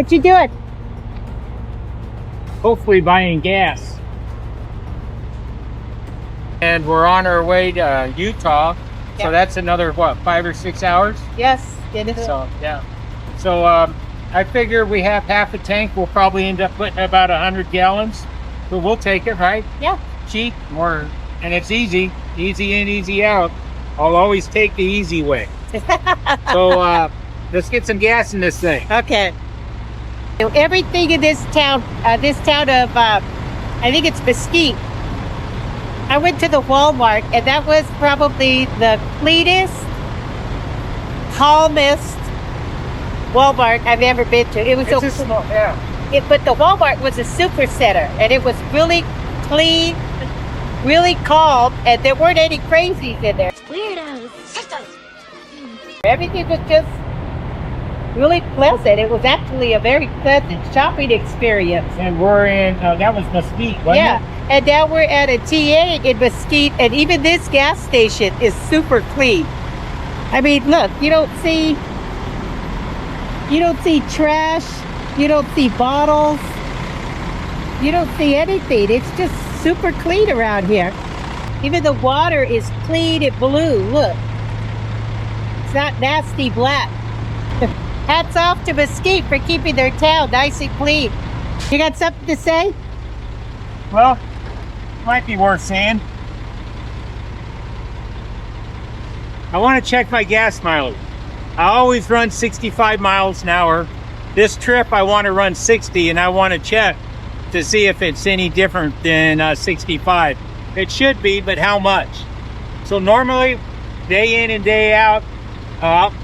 What you doing? Hopefully buying gas. And we're on our way to Utah. Yeah. So that's another, what, 5 or 6 hours? Yes. So, yeah. So I figure we have half a tank. We'll probably end up putting about 100 gallons. But we'll take it, right? Yeah. Cheap, and it's easy. Easy in, easy out. I'll always take the easy way. So let's get some gas in this thing. Okay. So everything in this town of, I think it's Mesquite. I went to the Walmart, and that was probably the cleanest, calmest Walmart I've ever been to. It was It's just small, yeah. but the Walmart was a super center, and it was really clean, really calm, and there weren't any crazies in there. Weirdos. Everything was just really pleasant. It was actually a very pleasant shopping experience. And we're in, that was Mesquite, wasn't Yeah, it? and now we're at a TA in Mesquite, and even this gas station is super clean. I mean, look, you don't see trash, you don't see bottles, you don't see anything. It's just super clean around here. Even the water is clean and blue. Look, it's not nasty black. Hats off to Mesquite for keeping their town nice and clean. You got something to say? Well, might be worth saying. I want to check my gas mileage. I always run 65 miles an hour. This trip I want to run 60, and I want to check to see if it's any different than 65. It should be, but how much? So normally, day in and day out,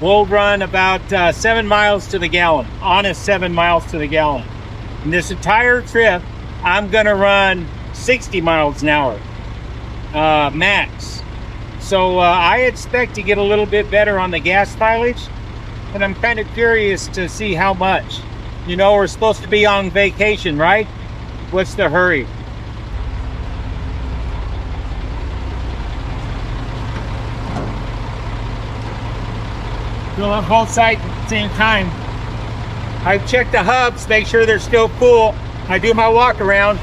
we'll run about 7 miles to the gallon. Honest 7 miles to the gallon. And this entire trip, I'm gonna run 60 miles an hour, max. So I expect to get a little bit better on the gas mileage, and I'm kind of curious to see how much. You know, we're supposed to be on vacation, right? What's the hurry? Fill up both sides at the same time. I check the hubs, make sure they're still full. I do my walk around.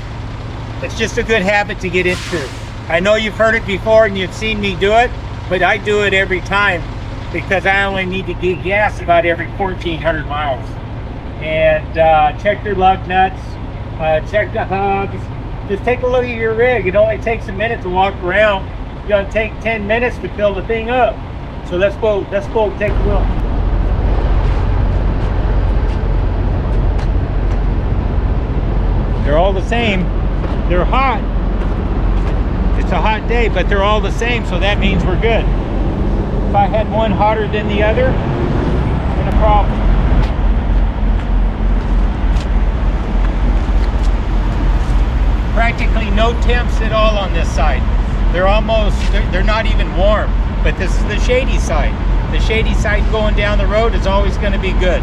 It's just a good habit to get into. I know you've heard it before and you've seen me do it, but I do it every time because I only need to get gas about every 1,400 miles. And check your lug nuts, check the hubs. Just take a look at your rig. It only takes a minute to walk around. It's gonna take 10 minutes to fill the thing up. So let's go take a look. They're all the same. They're hot. It's a hot day, but they're all the same, so that means we're good. If I had one hotter than the other, then a problem. Practically no temps at all on this side. They're not even warm, but this is the shady side. The shady side going down the road is always going to be good.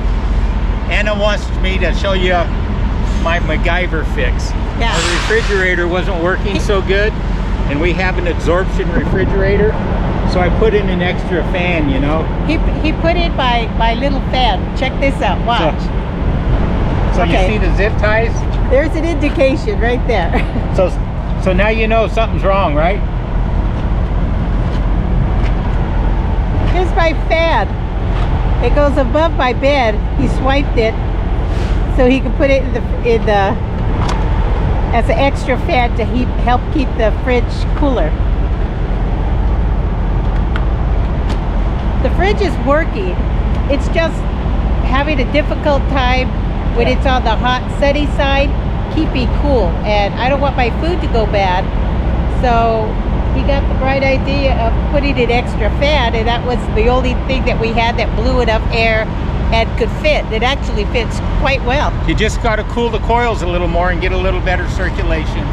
Anna wants me to show you my MacGyver fix. Yeah. The refrigerator wasn't working so good, and we have an absorption refrigerator, so I put in an extra fan, you know. He put in my little fan. Check this out. Watch. So Okay. you see the zip ties? There's an indication right there. So now you know something's wrong, right? Here's my fan. It goes above my bed. He swiped it so he could put it in the as an extra fan to help keep the fridge cooler. The fridge is working. It's just having a difficult time when it's on the hot, sunny side, keeping cool. And I don't want my food to go bad. So he got the bright idea of putting an extra fan, and that was the only thing that we had that blew enough air and could fit. It actually fits quite well. You just got to cool the coils a little more and get a little better circulation.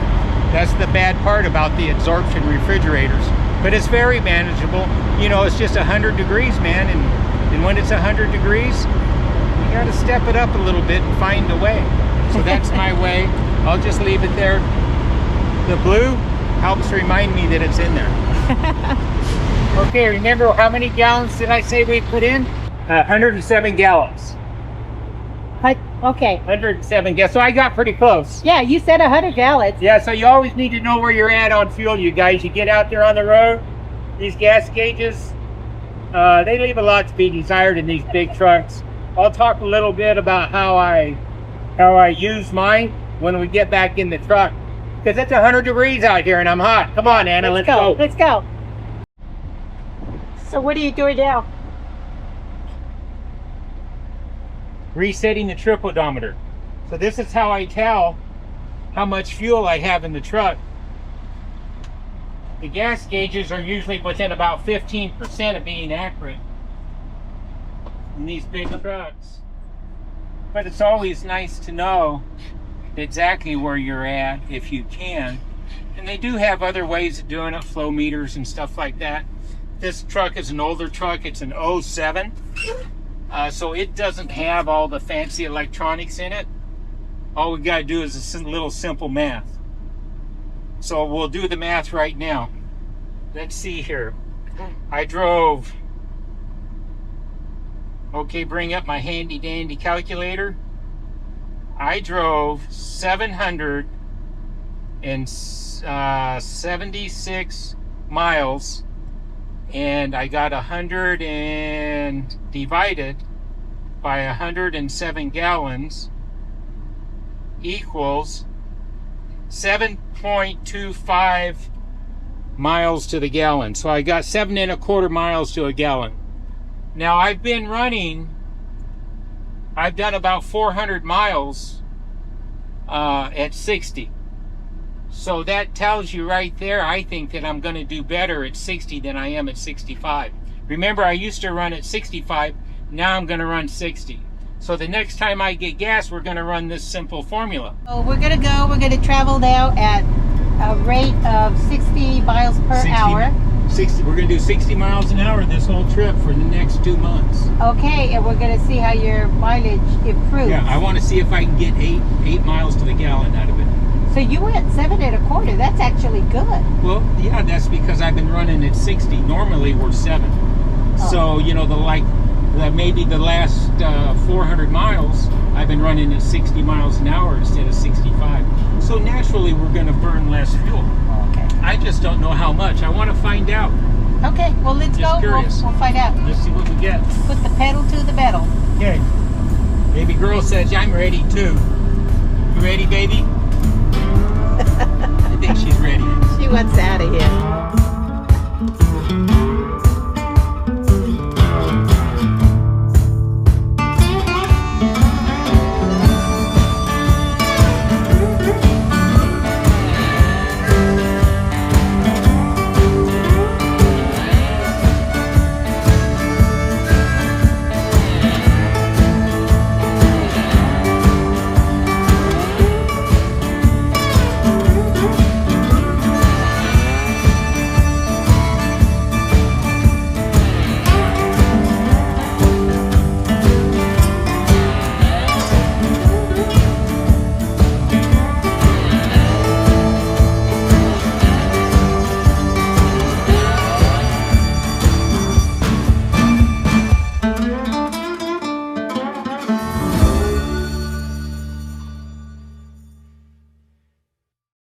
That's the bad part about the absorption refrigerators. But it's very manageable. You know, it's just 100 degrees, man. And when it's 100 degrees, you got to step it up a little bit and find a way. So that's my way. I'll just leave it there. The blue helps remind me that it's in there. Okay, remember how many gallons did I say we put in? 107 gallons. Okay. 107 gallons. So I got pretty close. Yeah, you said 100 gallons. Yeah, so you always need to know where you're at on fuel, you guys. You get out there on the road, these gas gauges, they leave a lot to be desired in these big trucks. I'll talk a little bit about how I use mine when we get back in the truck. Because it's 100 degrees out here and I'm hot. Come on, Anna, let's go. Let's go. So what are you doing now? Resetting the trip odometer. So this is how I tell how much fuel I have in the truck. The gas gauges are usually within about 15% of being accurate in these big trucks. But it's always nice to know exactly where you're at if you can. And they do have other ways of doing it, flow meters and stuff like that. This truck is an older truck. It's an '07. So it doesn't have all the fancy electronics in it. All we got to do is a little simple math. So we'll do the math right now. Let's see here. I drove, okay, bring up my handy dandy calculator. I drove 776 miles, and I got 100 and divided by 107 gallons equals 7.25 miles to the gallon. So I got 7.25 miles to a gallon. Now I've been running, I've done about 400 miles at 60. So that tells you right there, I think that I'm going to do better at 60 than I am at 65. Remember, I used to run at 65. Now I'm going to run 60. So the next time I get gas, we're going to run this simple formula. So we're going to travel now at a rate of 60 miles per hour. 60. We're going to do 60 miles an hour this whole trip for the next 2 months. Okay, and we're going to see how your mileage improves. Yeah, I want to see if I can get 8 miles to the gallon out of it. So you went 7.25. That's actually good. Well, yeah, that's because I've been running at 60. Normally we're 7. Oh. So, you know, maybe the last 400 miles, I've been running at 60 miles an hour instead of 65. So naturally we're going to burn less fuel. Okay. I just don't know how much. I want to find out. Okay, well, let's Just go. curious. We'll find out. Let's see what we get. Put the pedal to the metal. Okay. Baby girl says, I'm ready too. You ready, baby? I think she's ready. She wants out of here.